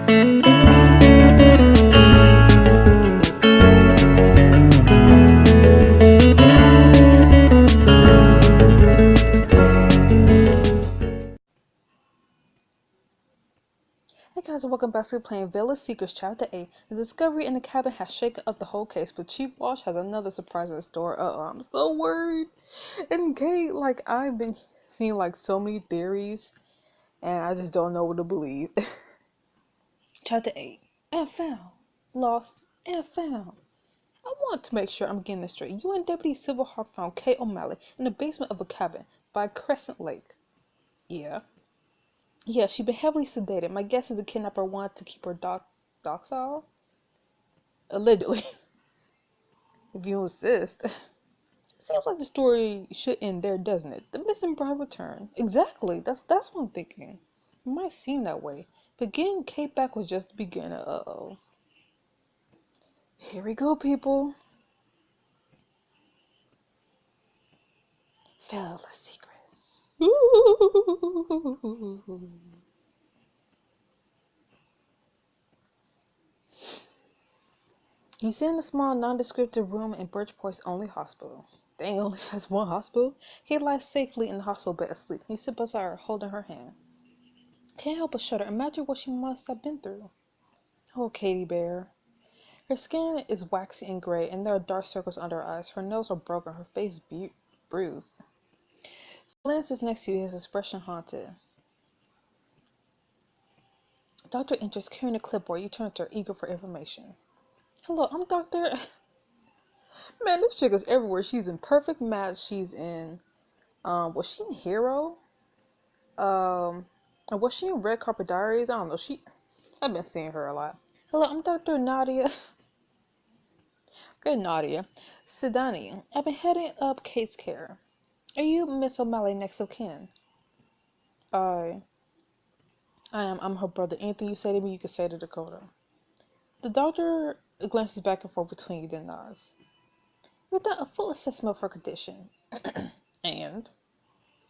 Hey guys, and welcome back to playing Villa Secrets Chapter 8. The discovery in the cabin has shaken up the whole case, but Chief Walsh has another surprise in store. I'm so worried. And Kate, I've been seeing so many theories, and I just don't know what to believe. Chapter 8. And found. Lost and found. I want to make sure I'm getting this straight. You and Deputy Silverheart found Kate O'Malley in the basement of a cabin by Crescent Lake. Yeah. Yeah, she'd been heavily sedated. My guess is the kidnapper wanted to keep her docile? Allegedly. If you insist. Seems like the story should end there, doesn't it? The missing bride return. Exactly. That's what I'm thinking. It might seem that way. But getting Kate back was just the beginning. Uh-oh. Here we go, people. Villa Secrets. Ooh. You sit in a small, nondescriptive room in Bridgeport's only hospital. Dang, only has one hospital? Kate lies safely in the hospital bed asleep. You sit beside her, holding her hand. Can't help but shudder. Imagine what she must have been through. Oh, Katie Bear. Her skin is waxy and gray, and there are dark circles under her eyes. Her nails are broken, her face bruised. Flynn sits next to you, his expression haunted. Doctor enters carrying a clipboard. You turn to her, eager for information. Hello, I'm Dr. Man, this chick is everywhere. She's in Perfect Match. She's in, was she in Hero? Was she in Red Carpet Diaries? I don't know. I've been seeing her a lot. Hello, I'm Dr. Nadia. Okay, Nadia. Sidani. I've been heading up case care. Are you Miss O'Malley next of kin? I am. I'm her brother. Anything you say to me, you can say to Dakota. The doctor glances back and forth between you, then nods. We've done a full assessment of her condition. And?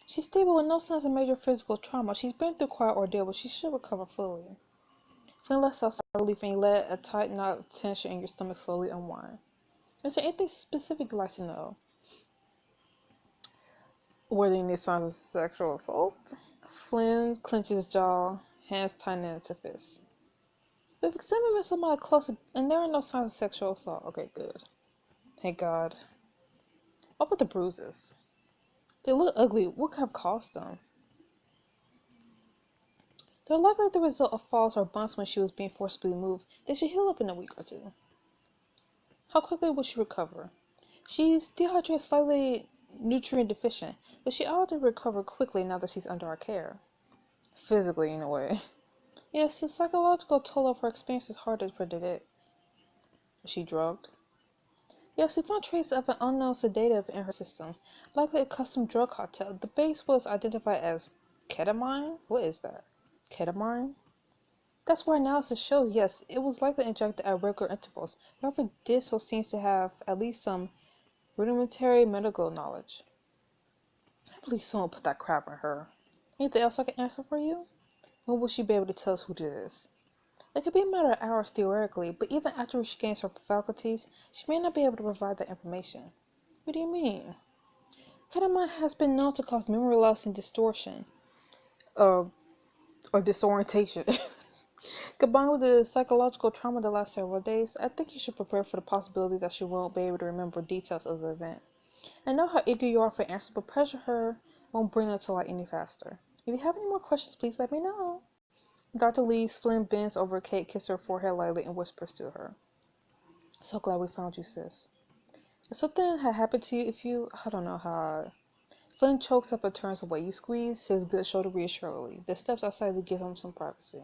She's stable with no signs of major physical trauma. She's been through quite an ordeal, but she should recover fully. Feeling less outside relief, and you let a tight knot of tension in your stomach slowly unwind. Is there anything specific you'd like to know? Were there any signs of sexual assault? Flynn clenches his jaw, hands tighten into fists. We've examined Miss O'Malley closely, and there are no signs of sexual assault. Okay, good. Thank God. What about the bruises? They look ugly. What could have caused them? They're likely the result of falls or bumps when she was being forcibly moved. They should heal up in a week or two. How quickly will she recover? She's dehydrated, slightly nutrient deficient, but she ought to recover quickly now that she's under our care. Physically, in a way. Yes, the psychological toll of her experience is hard to predict. Was she drugged? Yes, we found traces of an unknown sedative in her system, likely a custom drug cocktail. The base was identified as ketamine? What is that? Ketamine? That's where analysis shows, yes, it was likely injected at regular intervals. Whoever did so seems to have at least some rudimentary medical knowledge. I believe someone put that crap in her. Anything else I can answer for you? When will she be able to tell us who did this? It could be a matter of hours theoretically, but even after she gains her faculties, she may not be able to provide that information. What do you mean? Ketamine has been known to cause memory loss and distortion. Or disorientation. Combined with the psychological trauma the last several days, I think you should prepare for the possibility that she won't be able to remember details of the event. I know how eager you are for answers, but pressure her won't bring it to light any faster. If you have any more questions, please let me know. Dr. Lee's Flynn bends over Kate, kisses her forehead lightly, and whispers to her. So glad we found you, sis. If something had happened to you, I don't know how. Flynn chokes up and turns away. You squeeze his good shoulder reassuringly, then steps outside to give him some privacy.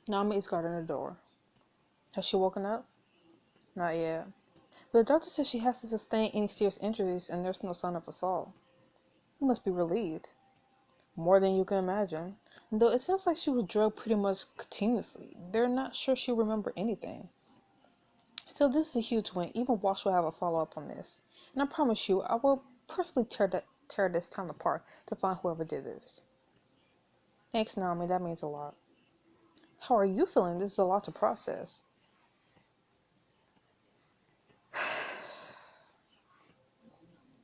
Naomi is guarding the door. Has she woken up? Not yet. But the doctor says she hasn't sustained any serious injuries and there's no sign of assault. You must be relieved. More than you can imagine. Though it sounds like she was drugged pretty much continuously. They're not sure she'll remember anything. Still, this is a huge win. Even Walsh will have a follow-up on this. And I promise you, I will personally tear this town apart to find whoever did this. Thanks, Naomi. That means a lot. How are you feeling? This is a lot to process.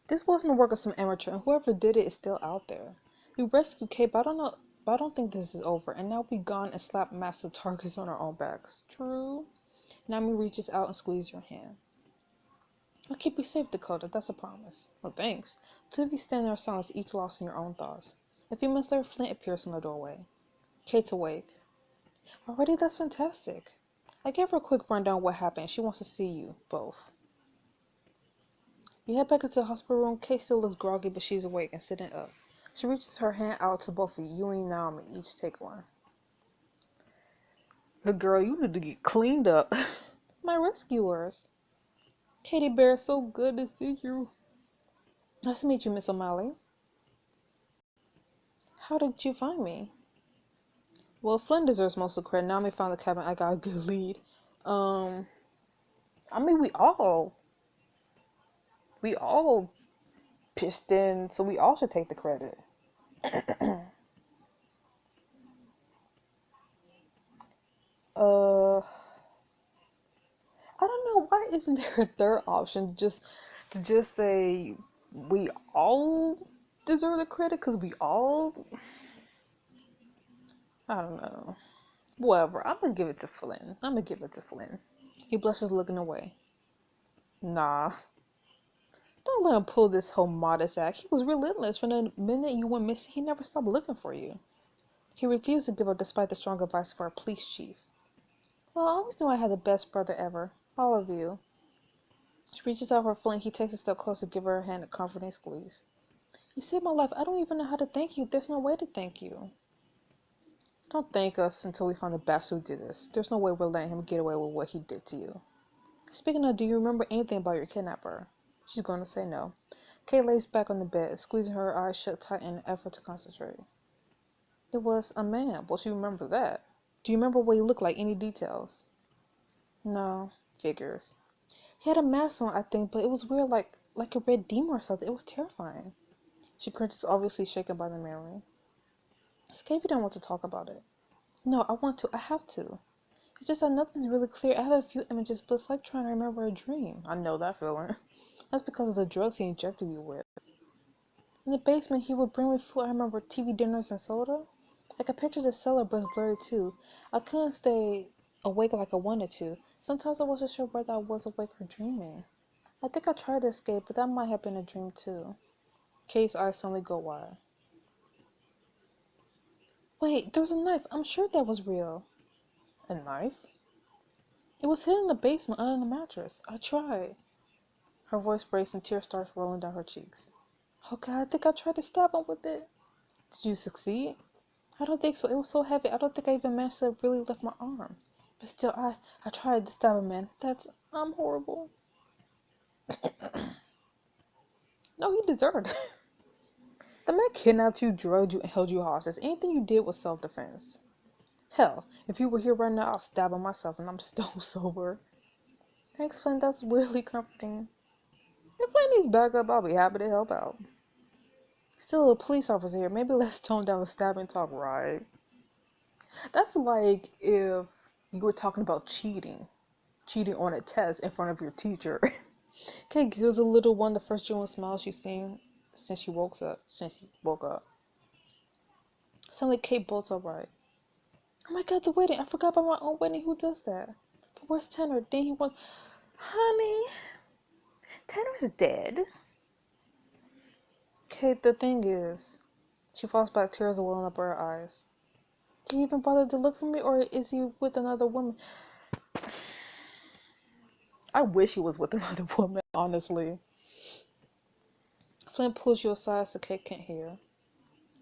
This wasn't the work of some amateur, and whoever did it is still out there. We rescued Kate, but I don't know. But I don't think this is over, and now we gone and slapped massive targets on our own backs. True. Nami reaches out and squeezes your hand. I'll keep you safe, Dakota. That's a promise. Well, thanks. Two of you stand there silent, each lost in your own thoughts. A few minutes later, Flint appears in the doorway. Kate's awake. Already? That's fantastic. I gave her a quick rundown of what happened. She wants to see you, both. You head back into the hospital room. Kate still looks groggy, but she's awake and sitting up. She reaches her hand out to both of you. You and Naomi each take one. Good girl, you need to get cleaned up. My rescuers. Katie Bear, so good to see you. Nice to meet you, Miss O'Malley. How did you find me? Well, Flynn deserves most of the credit. Naomi found the cabin. I got a good lead. I mean, we all pitched in, so we all should take the credit. I don't know, why isn't there a third option? Just to just say we all deserve the credit because we all. I don't know. Whatever. I'm gonna give it to Flynn. He blushes, looking away. Nah. Don't let him pull this whole modest act. He was relentless. From the minute you went missing, he never stopped looking for you. He refused to give up despite the strong advice of our police chief. Well, I always knew I had the best brother ever. All of you. She reaches out for Flint. He takes a step closer to give her a hand, a comforting squeeze. You saved my life. I don't even know how to thank you. There's no way to thank you. Don't thank us until we find the bastard who did this. There's no way we're letting him get away with what he did to you. Speaking of, do you remember anything about your kidnapper? She's going to say no. Kate lays back on the bed, squeezing her eyes shut tight in an effort to concentrate. It was a man. Well, she remembers that. Do you remember what he looked like? Any details? No. Figures. He had a mask on, I think, but it was weird, like a red demon or something. It was terrifying. She cringes, obviously shaken by the memory. It's okay if you don't want to talk about it. No, I want to. I have to. It's just that nothing's really clear. I have a few images, but it's like trying to remember a dream. I know that feeling. That's because of the drugs he injected you with. In the basement, he would bring me food. I remember TV dinners and soda. I could picture the cellar, but it's blurry too. I couldn't stay awake like I wanted to. Sometimes I wasn't sure whether I was awake or dreaming. I think I tried to escape, but that might have been a dream too. Kate's eyes suddenly go wide. Wait, there's a knife. I'm sure that was real. A knife? It was hidden in the basement under the mattress. I tried. Her voice breaks and tears start rolling down her cheeks. Oh God, I think I tried to stab him with it. Did you succeed? I don't think so. It was so heavy. I don't think I even managed to really lift my arm. But still, I tried to stab him, man. I'm horrible. No, you deserved it. The man kidnapped you, drugged you, and held you hostage. Anything you did was self-defense. Hell, if you were here right now, I'll stab him myself, and I'm still sober. Thanks, Flynn. That's weirdly comforting. If Flynn needs backup, I'll be happy to help out. Still a police officer here. Maybe let's tone down the stabbing talk, right? That's like if you were talking about cheating on a test in front of your teacher. Kate gives a little one the first genuine smile she's seen since she woke up. Suddenly, Kate bolts upright. Oh my God, the wedding! I forgot about my own wedding. Who does that? But where's Tanner? Didn't he want? Honey, Tanner's dead. Kate, the thing is, she falls back, tears welling up her eyes. Did he even bother to look for me, or is he with another woman? I wish he was with another woman, honestly. Flint pulls you aside so Kate can't hear.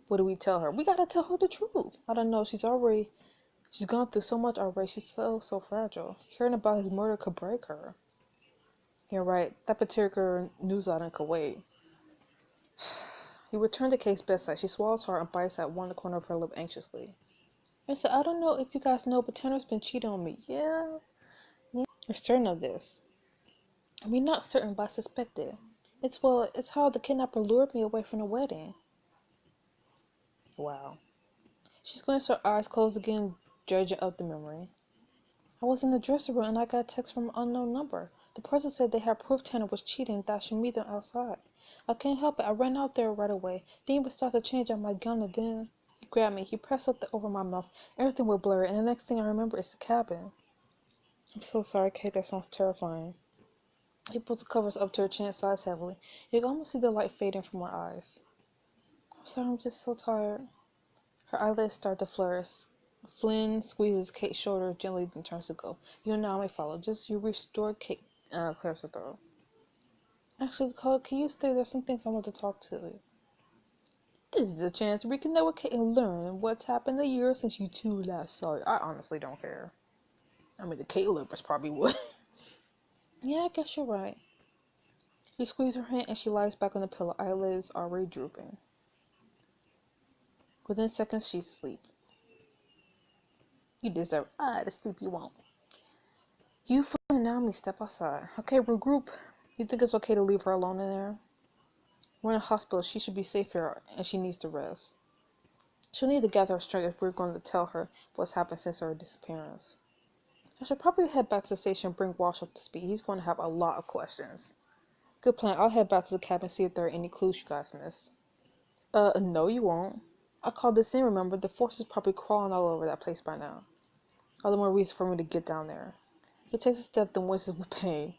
What do we tell her? We gotta tell her the truth. I don't know. She's gone through so much already. She's so fragile. Hearing about his murder could break her. You're right. That particular news item could wait. He returned to Kate's bedside. She swallows hard and bites at one corner of her lip anxiously. I said, I don't know if you guys know, but Tanner's been cheating on me. Yeah. You're certain of this? I mean, not certain, but I suspect it. It's how the kidnapper lured me away from the wedding. Wow. She squints her eyes closed again, dredging up the memory. I was in the dressing room and I got a text from an unknown number. The person said they had proof Tanner was cheating and that I should meet them outside. I can't help it. I ran out there right away. Didn't even start to change out my gown and then he grabbed me. He pressed something over my mouth. Everything went blurry and the next thing I remember is the cabin. I'm so sorry, Kate. That sounds terrifying. He pulls the covers up to her chin, sighs heavily. You can almost see the light fading from her eyes. I'm sorry, I'm just so tired. Her eyelids start to flutter. Flynn squeezes Kate's shoulder gently and turns to go. You and Naomi follow. Just you restore Kate, clears her throat. Actually, Cole, can you stay? There's some things I want to talk to you. This is a chance to reconnect with Kate and learn what's happened a year since you two last saw her. I honestly don't care. I mean, the Kate lovers probably would. Yeah, I guess you're right. You squeeze her hand and she lies back on the pillow, eyelids already drooping. Within seconds, she's asleep. You deserve the sleep you want. You, Flynn, and Naomi step outside. Okay, regroup. You think it's okay to leave her alone in there? We're in a hospital. She should be safe here, and she needs to rest. She'll need to gather her strength if we're going to tell her what's happened since her disappearance. I should probably head back to the station and bring Walsh up to speed. He's going to have a lot of questions. Good plan. I'll head back to the cabin and see if there are any clues you guys missed. No you won't. I called this in, remember? The force is probably crawling all over that place by now. All the more reason for me to get down there. He takes a step, then winces with pain.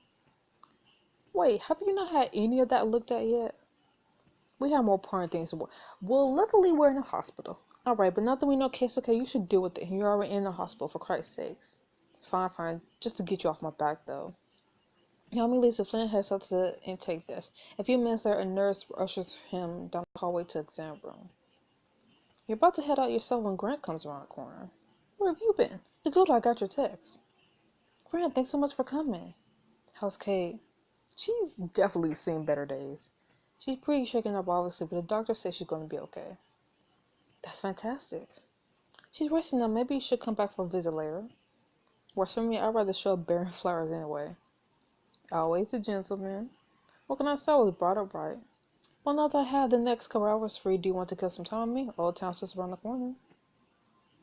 Wait, have you not had any of that looked at yet? We have more important things to worry. Well, luckily we're in a hospital. Alright, but now that we know case, okay, you should deal with it. You're already in the hospital, for Christ's sakes. Fine. Just to get you off my back, though. Yami leaves the Flynn heads up to the intake desk. A few minutes later, a nurse ushers him down the hallway to the exam room. You're about to head out yourself when Grant comes around the corner. Where have you been? The good I got your text. Grant, thanks so much for coming. How's Kate? She's definitely seen better days. She's pretty shaken up, obviously, but the doctor says she's going to be okay. That's fantastic. She's resting now. Maybe you should come back for a visit later. Worse for me, I'd rather show up bearing flowers anyway. Always the gentleman. What can I say? I was brought up right. Well, now that I have the next couple hours free, do you want to kill some time with me? Old Town's just around the corner.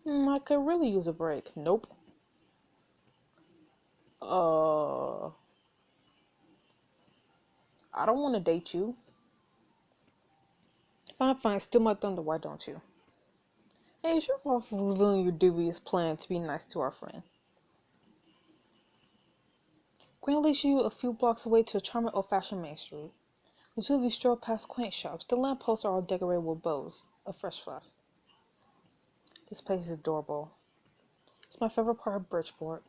I could really use a break. Nope. I don't want to date you. Fine. Steal my thunder, why don't you? Hey, it's your fault for revealing your dubious plan to be nice to our friend. Grant leads you a few blocks away to a charming old-fashioned main street. The two of you stroll past quaint shops. The lampposts are all decorated with bows of fresh flowers. This place is adorable. It's my favorite part of Bridgeport.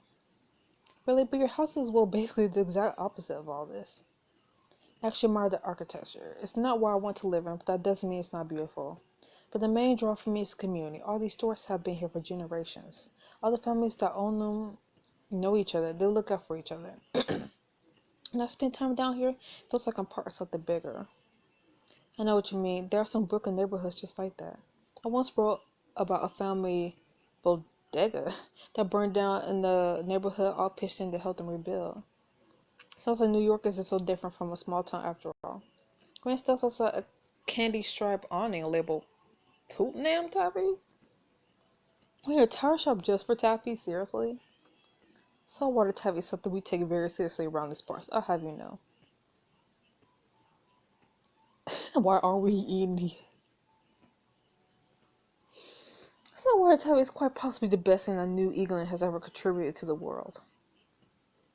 Really, but your house is, well, basically the exact opposite of all this. I actually admire the architecture. It's not where I want to live in, but that doesn't mean it's not beautiful. But the main draw for me is community. All these stores have been here for generations. All the families that own them know each other. They look out for each other. When I spend time down here, it feels like I'm part of something bigger. I know what you mean. There are some Brooklyn neighborhoods just like that. I once wrote about a family bodega that burned down in the neighborhood, all pitched in to help them rebuild. Sounds like New York isn't so different from a small town after all. Grant steps outside a candy stripe awning labeled Poontang Taffy? We're a tire shop just for taffy? Seriously? Saltwater taffy is something we take very seriously around these parts, I'll have you know. Why aren't we eating the... Saltwater taffy is quite possibly the best thing that New England has ever contributed to the world.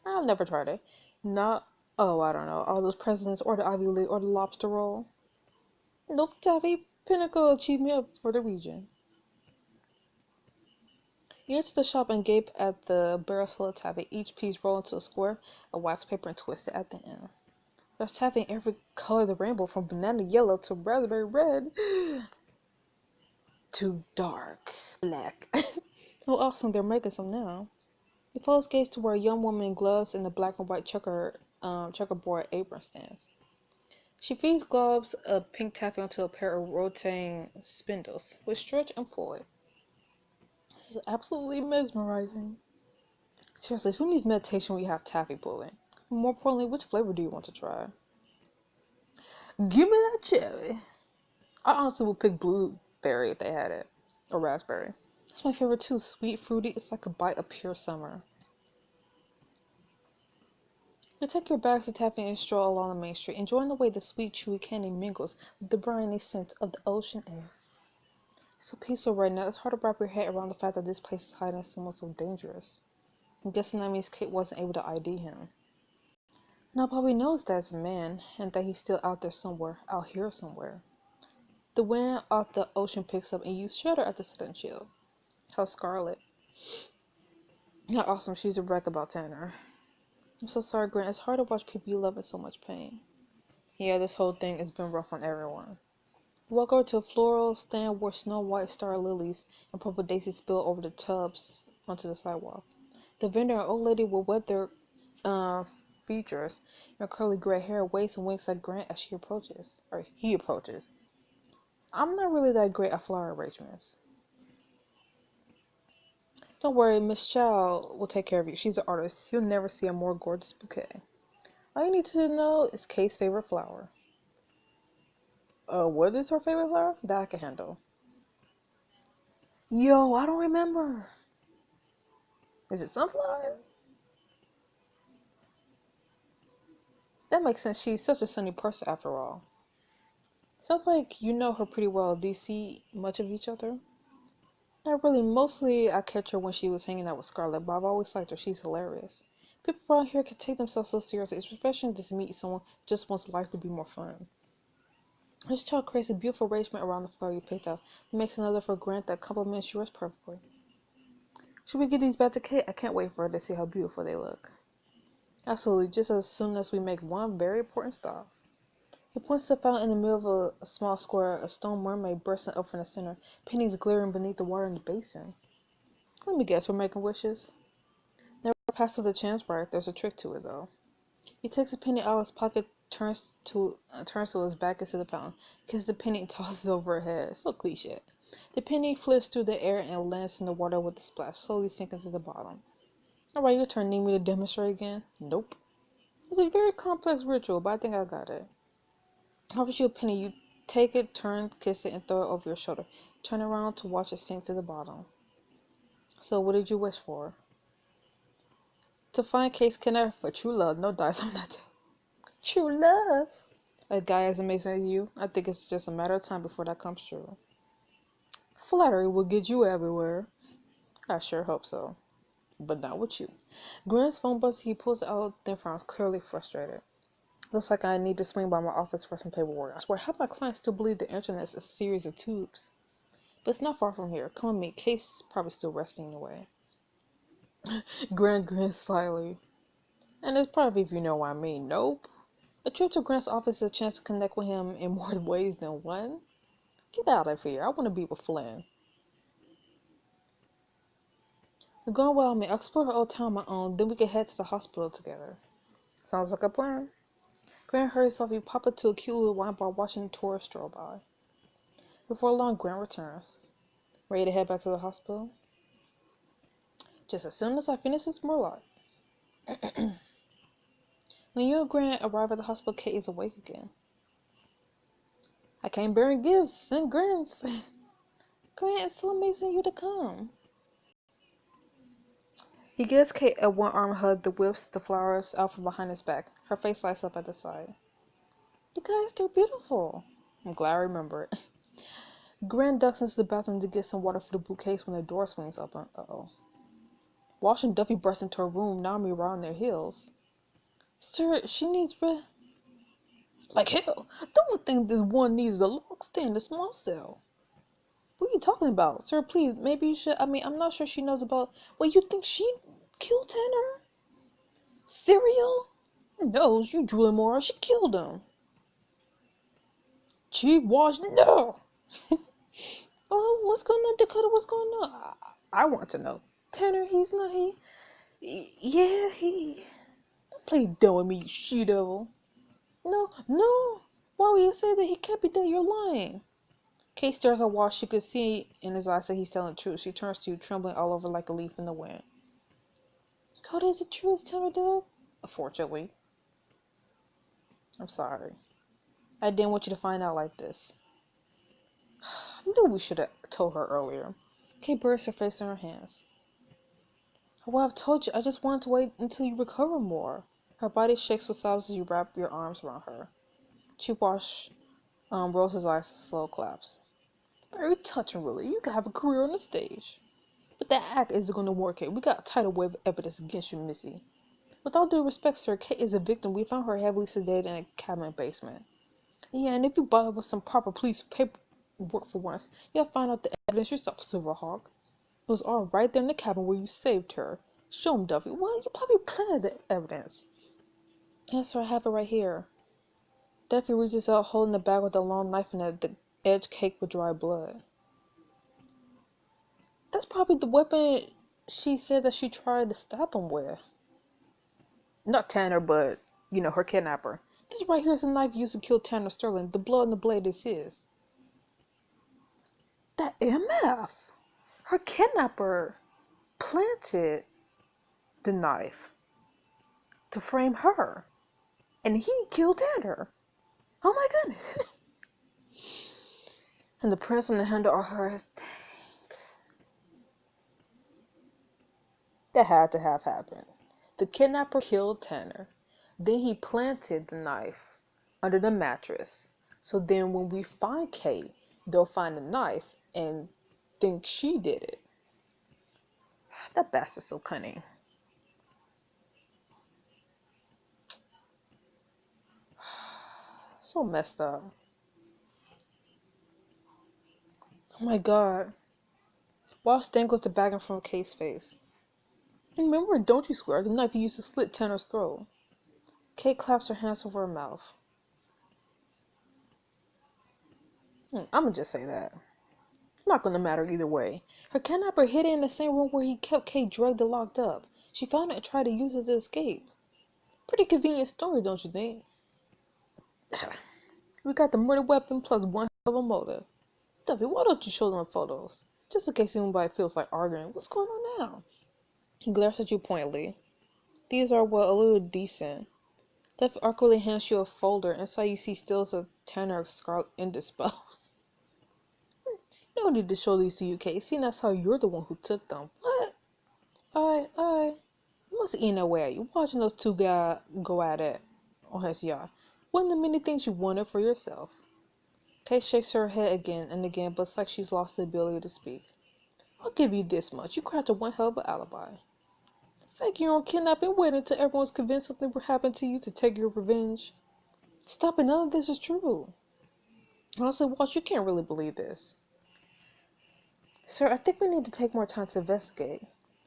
I've never tried it. Not, I don't know, all those presidents or the Ivy League or the lobster roll. Nope, taffy, pinnacle achievement for the region. You enter the shop and gape at the barrels full of taffy, each piece rolled into a square of wax paper and twisted at the end. There's taffy in every color of the rainbow, from banana yellow to raspberry red to dark black. Oh, awesome, they're making some now. He follows gaze to where a young woman in gloves and a black and white checkerboard apron stands. She feeds globs of pink taffy onto a pair of rotating spindles, which stretch and pull it. This is absolutely mesmerizing. Seriously, who needs meditation when you have taffy pulling? More importantly, which flavor do you want to try? Give me that cherry. I honestly would pick blueberry if they had it. Or raspberry. That's my favorite too. Sweet, fruity. It's like a bite of pure summer. You take your bags of taffy and stroll along the main street, enjoying the way the sweet, chewy candy mingles with the briny scent of the ocean air. It's so peaceful right now. It's hard to wrap your head around the fact that this place is hiding someone so dangerous. I'm guessing that means Kate wasn't able to ID him. Now Bobby knows that's a man, and that he's still out there somewhere, out here somewhere. The wind off the ocean picks up, and you shudder at the sudden chill. How Scarlet. How awesome. She's a wreck about Tanner. I'm so sorry, Grant. It's hard to watch people you love in so much pain. Yeah, this whole thing has been rough on everyone. We walk over to a floral stand where snow white star lilies and purple daisies spill over the tubs onto the sidewalk. The vendor, an old lady with weathered features and curly gray hair, waves and winks at Grant as he approaches. I'm not really that great at flower arrangements. Don't worry, Miss Chow will take care of you. She's an artist. You'll never see a more gorgeous bouquet. All you need to know is Kay's favorite flower. What is her favorite flower? That I can handle. Yo, I don't remember. Is it sunflowers? That makes sense. She's such a sunny person after all. Sounds like you know her pretty well. Do you see much of each other? Not really. Mostly I catch her when she was hanging out with Scarlett, but I've always liked her. She's hilarious. People around here can take themselves so seriously. It's refreshing to meet someone who just wants life to be more fun. This child creates a beautiful arrangement around the flower you picked out. It makes another for Grant that complements yours perfectly. Should we get these back to Kate? I can't wait for her to see how beautiful they look. Absolutely, just as soon as we make one very important stop. He points to a fountain in the middle of a small square, a stone mermaid bursting up from the center, pennies glittering beneath the water in the basin. Let me guess, we're making wishes? Never pass up the chance, right? There's a trick to it, though. He takes a penny out of his pocket, turns to his back into the fountain, kisses the penny and tosses it over her head. So cliche. The penny flips through the air and lands in the water with a splash, slowly sinking to the bottom. Alright, your turn. Need me to demonstrate again? Nope. It's a very complex ritual, but I think I got it. Offers you a penny, you take it, turn, kiss it, and throw it over your shoulder. Turn around to watch it sink to the bottom. So, what did you wish for? To find Case Kenner for true love. No dice on that. True love. A guy as amazing as you. I think it's just a matter of time before that comes true. Flattery will get you everywhere. I sure hope so. But not with you. Grant's phone buzz. He pulls it out, then frowns, clearly frustrated. Looks like I need to swing by my office for some paperwork. I swear, how my clients still believe the internet is a series of tubes? But it's not far from here. Come with me. Case is probably still resting away. Grant grins slyly. And it's probably if you know what I mean. Nope. A trip to Grant's office is a chance to connect with him in more ways than one. Get out of here. I want to be with Flynn. You're going well, me. I'll explore Old Town on my own, then we can head to the hospital together. Sounds like a plan. Grant hurries off. You pop into a cute little wine bar watching the tourists stroll by. Before long, Grant returns. Ready to head back to the hospital? Just as soon as I finish this Murloc. When you and Grant arrive at the hospital, Kate is awake again. I came bearing gifts and grins. Grant, it's so amazing you to come. He gives Kate a one-arm hug that whips the flowers out from behind his back. Her face lights up at the side. You guys, they're beautiful. I'm glad I remember it. Grant ducks into the bathroom to get some water for the bouquets when the door swings open. Uh-oh. Walsh and Duffy burst into her room, Nami around their heels. Sir, she needs like hell. Don't think this one needs a log stand, a small cell. What are you talking about? Sir, please, maybe you should. I'm not sure she knows about. What, you think she killed Tanner? Cereal? No, you drooling more. She killed him. Chief Walsh, no! Oh, what's going on, Dakota? What's going on? I want to know. Tanner, he's not Yeah, he. Don't play dumb with me, you she-devil. No. Why would you say that? He can't be dead. You're lying. Kate stares at Walsh. She could see in his eyes that he's telling the truth. She turns to you, trembling all over like a leaf in the wind. Cody, is it true? Is Tanner dead? Unfortunately. I'm sorry. I didn't want you to find out like this. I knew we should have told her earlier. Kate buries her face in her hands. Well, I've told you, I just wanted to wait until you recover more. Her body shakes with sobs as you wrap your arms around her. She rolls his eyes to slow collapse. Very touching, really. You could have a career on the stage. But that act isn't going to work here. We got a tidal wave of evidence against you, Missy. With all due respect, sir, Kate is a victim. We found her heavily sedated in a cabin basement. Yeah, and if you bother with some proper police paperwork for once, you'll find out the evidence yourself, Silverhawk. It was all right there in the cabin where you saved her. Show him, Duffy. Well, you probably planted the evidence. Yes, sir, I have it right here. Duffy reaches out, holding the bag with a long knife and the edge caked with dry blood. That's probably the weapon she said that she tried to stab him with. Not Tanner, but, her kidnapper. This right here is a knife used to kill Tanner Sterling. The blood on the blade is his. That MF! Her kidnapper planted the knife to frame her. And he killed Tanner. Oh my goodness. And the prints on the handle are hers. Dang. That had to have happened. The kidnapper killed Tanner. Then he planted the knife under the mattress. So then when we find Kate, they'll find the knife and think she did it. That bastard's so cunning. So messed up. Oh my god. Walsh dangles the bag in front of Kate's face. Remember, don't you swear, the knife you used to slit Tanner's throat. Kate claps her hands over her mouth. I'ma just say that. Not gonna matter either way. Her kidnapper hid it in the same room where he kept Kate drugged and locked up. She found it and tried to use it to escape. Pretty convenient story, don't you think? We got the murder weapon plus one hell of a motive. Duffy, why don't you show them the photos? Just in case anybody feels like arguing. What's going on now? He glares at you pointedly. These are, well, a little decent. Duffy awkwardly hands you a folder. Inside you see stills of Tanner Scarlet indisposed. No need to show these to you, Kate, seeing that's how you're the one who took them. What? You must have eaten away at you, watching those two guys go at it on his yacht. One of the many things you wanted for yourself. Kate shakes her head again and again, but it's like she's lost the ability to speak. I'll give you this much. You crafted one hell of an alibi. Fake your own kidnapping, waiting until everyone's convinced something will happen to you to take your revenge. Stop it, none of this is true. Honestly, Walsh, you can't really believe this. Sir, I think we need to take more time to investigate.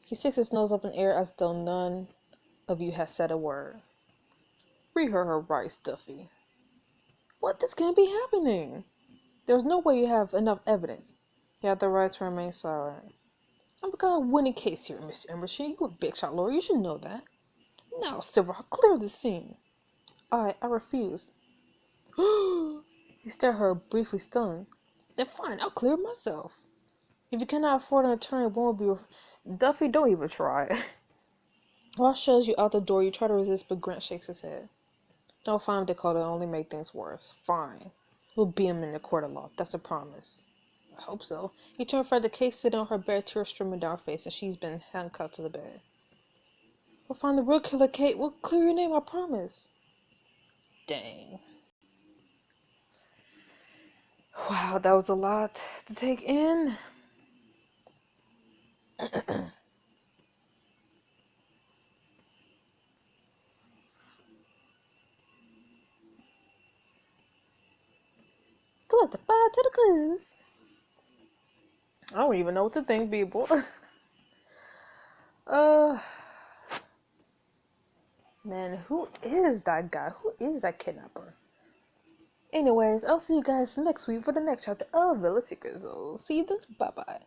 He sticks his nose up in the air as though none of you has said a word. Read her rights, Duffy. What? This can't be happening. There's no way you have enough evidence. You have the right to remain silent. I've got a winning case here, Mr. Emerson. You're a big shot lawyer. You should know that. Now, Silverhawk, clear the scene. I refuse. He stared at her, briefly stunned. Then fine, I'll clear it myself. If you cannot afford an attorney, one will be... Duffy, don't even try. Walsh shows you out the door. You try to resist, but Grant shakes his head. Don't find Dakota, only make things worse. Fine. We'll beat him in the court of law. That's a promise. I hope so. He turned for the case sitting on her bed, tears streaming down her face, and she's been handcuffed to the bed. We'll find the real killer, Kate. We'll clear your name, I promise. Dang. Wow, that was a lot to take in. Collect the 5 to the clues. I don't even know what to think, people. Man, who is that guy? Who is that kidnapper? Anyways, I'll see you guys next week for the next chapter of Villa Secrets. So, see you then. Bye-bye.